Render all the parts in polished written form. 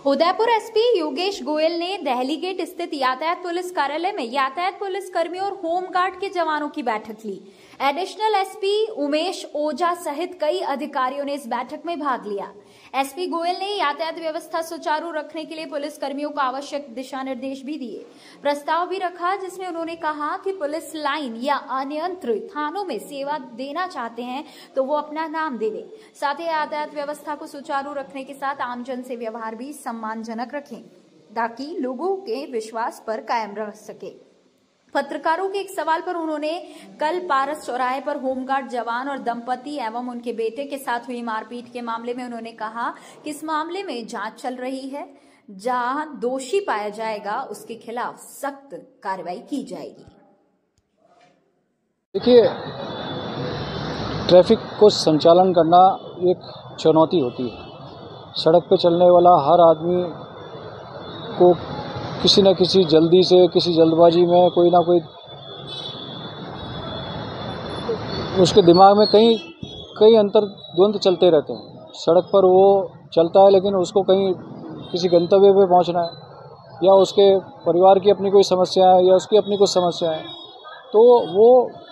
Udaipur SP Yogesh Goyal ने Delhi gate स्थित यातायात पुलिस कार्यालय में यातायात पुलिस कर्मियों और होमगार्ड के जवानों की बैठक ली। एडिशनल एसपी उमेश ओझा सहित कई अधिकारियों ने इस बैठक में भाग लिया। एसपी गोयल ने यातायात व्यवस्था सुचारू रखने के लिए पुलिस कर्मियों को आवश्यक दिशा निर्देश भी दिए। प्रस्ताव भी रखा जिसमें उन्होंने कहा कि पुलिस लाइन या अनियंत्रित थानों में सेवा देना चाहते हैं तो वो अपना नाम देवे। साथ ही यातायात व्यवस्था को सुचारू रखने के साथ आमजन से व्यवहार भी सम्मानजनक रखें ताकि लोगों के विश्वास पर कायम रह सके। पत्रकारों के एक सवाल पर उन्होंने कल पारस चौराहे पर होमगार्ड जवान और दंपति एवं उनके बेटे के साथ हुई मारपीट के मामले में उन्होंने कहा कि इस मामले में जांच चल रही है। जहां दोषी पाया जाएगा उसके खिलाफ सख्त कार्रवाई की जाएगी। देखिए, ट्रैफिक को संचालन करना एक चुनौती होती है। सड़क पे चलने वाला हर आदमी को किसी न किसी जल्दी से, किसी जल्दबाजी में कोई ना कोई उसके दिमाग में कई अंतर्द्वंद चलते रहते हैं। सड़क पर वो चलता है लेकिन उसको कहीं किसी गंतव्य पे पहुंचना है या उसके परिवार की अपनी कोई समस्या है या उसकी अपनी कुछ समस्या है, तो वो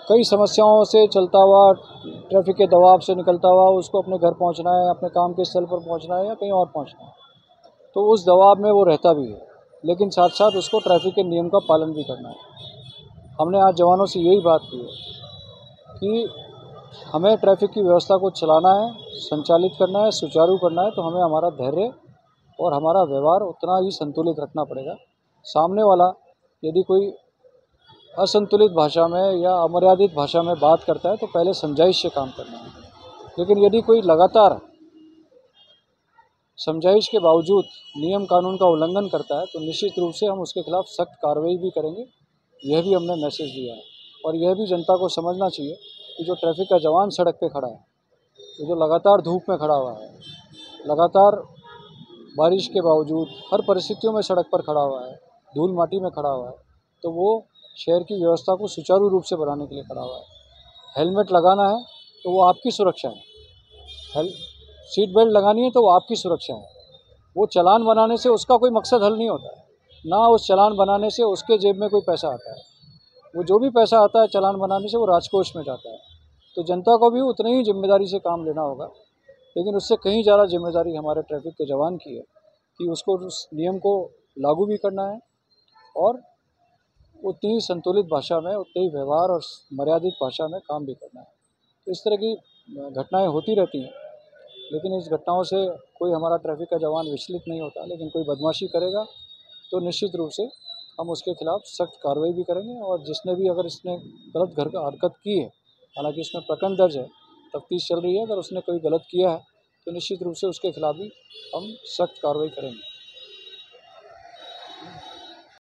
कई समस्याओं से चलता हुआ, ट्रैफिक के दबाव से निकलता हुआ उसको अपने घर पहुंचना है, अपने काम के स्थल पर पहुंचना है या कहीं और पहुंचना है, तो उस दबाव में वो रहता भी है। लेकिन साथ साथ उसको ट्रैफिक के नियम का पालन भी करना है। हमने आज जवानों से यही बात की है कि हमें ट्रैफिक की व्यवस्था को चलाना है, संचालित करना है, सुचारू करना है, तो हमें हमारा धैर्य और हमारा व्यवहार उतना ही संतुलित रखना पड़ेगा। सामने वाला यदि कोई असंतुलित भाषा में या अमर्यादित भाषा में बात करता है तो पहले समझाइश से काम करना है। लेकिन यदि कोई लगातार समझाइश के बावजूद नियम कानून का उल्लंघन करता है तो निश्चित रूप से हम उसके खिलाफ सख्त कार्रवाई भी करेंगे। यह भी हमने मैसेज दिया है और यह भी जनता को समझना चाहिए कि जो ट्रैफिक का जवान सड़क पे खड़ा है, तो जो लगातार धूप में खड़ा हुआ है, लगातार बारिश के बावजूद हर परिस्थितियों में सड़क पर खड़ा हुआ है, धूल माटी में खड़ा हुआ है, तो वो शहर की व्यवस्था को सुचारू रूप से बनाने के लिए खड़ा हुआ है। हेलमेट लगाना है तो वो आपकी सुरक्षा है, सीट बेल्ट लगानी है तो वो आपकी सुरक्षा है। वो चालान बनाने से उसका कोई मकसद हल नहीं होता है, ना उस चालान बनाने से उसके जेब में कोई पैसा आता है। वो जो भी पैसा आता है चालान बनाने से वो राजकोष में जाता है। तो जनता को भी उतनी ही जिम्मेदारी से काम लेना होगा, लेकिन उससे कहीं ज़्यादा जिम्मेदारी हमारे ट्रैफिक के जवान की है कि उसको उस नियम को लागू भी करना है और उतनी ही संतुलित भाषा में, उतने ही व्यवहार और मर्यादित भाषा में काम भी करना है। तो इस तरह की घटनाएं होती रहती हैं, लेकिन इस घटनाओं से कोई हमारा ट्रैफिक का जवान विचलित नहीं होता। लेकिन कोई बदमाशी करेगा तो निश्चित रूप से हम उसके खिलाफ सख्त कार्रवाई भी करेंगे और जिसने भी अगर इसने गलत हरकत की है, हालांकि इसमें प्रकरण दर्ज है, तफ्तीश चल रही है, अगर उसने कोई गलत किया है तो निश्चित रूप से उसके खिलाफ भी हम सख्त कार्रवाई करेंगे।